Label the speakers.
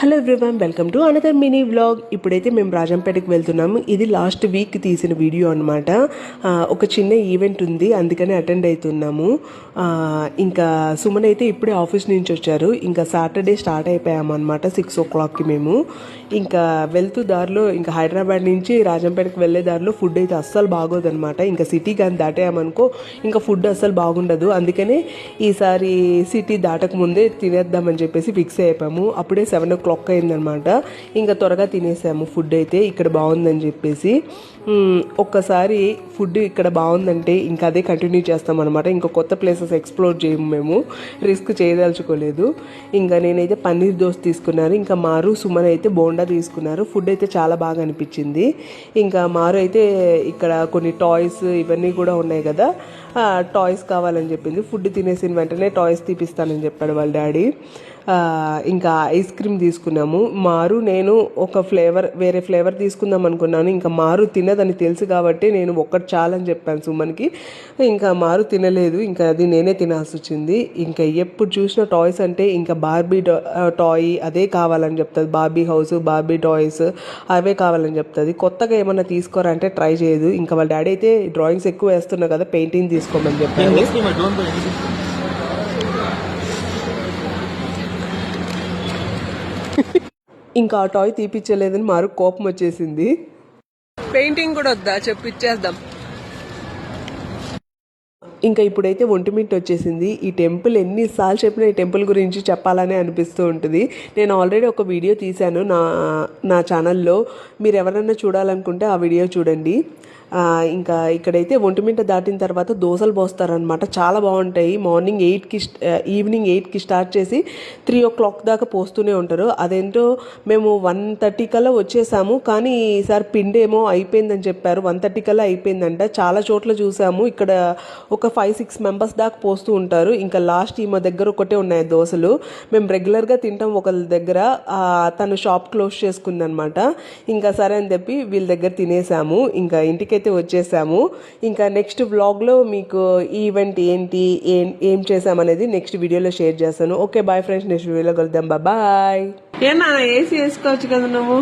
Speaker 1: Hello everyone, welcome to another mini vlog. ఇప్పుడైతే మేము రాజంపేటకి వెళ్తున్నాము. ఇది లాస్ట్ వీక్ తీసిన వీడియో అనమాట. ఒక చిన్న ఈవెంట్ ఉంది, అందుకని అటెండ్ అవుతున్నాము. ఇంకా సుమన్ అయితే ఇప్పుడే ఆఫీస్ నుంచి వచ్చారు. ఇంకా సాటర్డే స్టార్ట్ అయిపోయాము అనమాట 6 o'clockకి. మేము ఇంకా వెళ్తూ దారిలో, ఇంకా హైదరాబాద్ నుంచి రాజంపేటకి వెళ్ళే దారిలో ఫుడ్ అయితే అస్సలు బాగోదన్నమాట. ఇంకా సిటీ కానీ దాటామనుకో ఇంకా ఫుడ్ అస్సలు బాగుండదు. అందుకనే ఈసారి సిటీ దాటక ముందే తినేద్దామని చెప్పేసి ఫిక్స్ అయిపోయాము. అప్పుడే 7 o'clock అయిందనమాట. ఇంకా త్వరగా తినేసాము ఫుడ్ అయితే, ఇక్కడ బాగుందని చెప్పేసి. ఒక్కసారి ఫుడ్ ఇక్కడ బాగుందంటే ఇంకా అదే కంటిన్యూ చేస్తామన్నమాట. ఇంకా కొత్త ప్లేసెస్ ఎక్స్ప్లోర్ చేయము, మేము రిస్క్ చేయదలుచుకోలేదు. ఇంకా నేనైతే పన్నీర్ దోశ తీసుకున్నాను, ఇంకా మారు సుమన్ అయితే బోండా తీసుకున్నారు. ఫుడ్ అయితే చాలా బాగా అనిపించింది. ఇంకా మారు అయితే ఇక్కడ కొన్ని టాయ్స్ ఇవన్నీ కూడా ఉన్నాయి కదా, టాయ్స్ కావాలని చెప్పింది. ఫుడ్ తినేసిన వెంటనే టాయ్స్ తీపిస్తానని చెప్పాడు వాళ్ళ డాడీ. ఇంకా ఐస్ క్రీమ్ తీసుకున్నాము. మారు నేను ఒక వేరే ఫ్లేవర్ తీసుకుందాం అనుకున్నాను. ఇంకా మారు తినదని తెలుసు కాబట్టి నేను ఒక్కటి చాలని చెప్పాను సుమన్కి. ఇంకా మారు తినలేదు, ఇంకా అది నేనే తినాల్సి వచ్చింది. ఇంకా ఎప్పుడు చూసిన టాయ్స్ అంటే ఇంకా బార్బీ టాయ్ అదే కావాలని చెప్తుంది. బార్బీ హౌస్, బార్బీ టాయ్స్ అవే కావాలని చెప్తుంది. కొత్తగా ఏమన్నా తీసుకోరంటే ట్రై చేయదు. ఇంకా వాళ్ళ డాడీ అయితే డ్రాయింగ్స్ ఎక్కువ వేస్తున్నా కదా, పెయింటింగ్ తీసుకోమని చెప్పారు. ఇంకా ఆ టాయ్ తీపిచ్చలేదని మారు కోపం వచ్చేసింది. పెయింటింగ్ కూడా వద్దా చెప్పు, ఇచ్చేద్దాం. ఇంకా ఇప్పుడైతే ఒంటిమిట్ట వచ్చేసింది. ఈ టెంపుల్ ఎన్నిసార్లు చెప్పినా ఈ టెంపుల్ గురించి చెప్పాలనే అనిపిస్తూ ఉంటుంది. నేను ఆల్రెడీ ఒక వీడియో తీశాను నా ఛానల్లో. మీరు ఎవరైనా చూడాలనుకుంటే ఆ వీడియో చూడండి. ఇంకా ఇక్కడైతే ఒంటిమిట్ట దాటిన తర్వాత దోశలు పోస్తారనమాట. చాలా బాగుంటాయి. ఈవినింగ్ 8కి స్టార్ట్ చేసి 3 o'clock దాకా పోస్తూనే ఉంటారు. అదేంటో మేము 1:30 కల్లా వచ్చేసాము, కానీ ఈసారి పిండి ఏమో అయిపోయిందని చెప్పారు. 1:30 కల్లా అయిపోయిందంట. చాలా చోట్ల చూసాము, ఇక్కడ ఒక 5-6 మెంబర్స్ దాకా పోస్తూ ఉంటారు. ఇంకా లాస్ట్ ఈమె దగ్గర ఒకటే ఉన్నాయి దోశలు. మేము రెగ్యులర్గా తింటాం ఒకళ్ళ దగ్గర, తను షాప్ క్లోజ్ చేసుకుందనమాట. ఇంకా సరే అని చెప్పి వీళ్ళ దగ్గర తినేసాము. ఇంకా ఇంటికైతే వచ్చేసాము. ఇంకా నెక్స్ట్ వ్లాగ్లో మీకు ఈవెంట్ ఏంటి, ఏం చేసామనేది నెక్స్ట్ వీడియోలో షేర్ చేస్తాను. ఓకే బాయ్ ఫ్రెండ్స్, నెక్స్ట్ వీడియోలో కలుద్దాం. బాయ్. ఏనా ఏసీ వేసుకోవచ్చు కదా నువ్వు.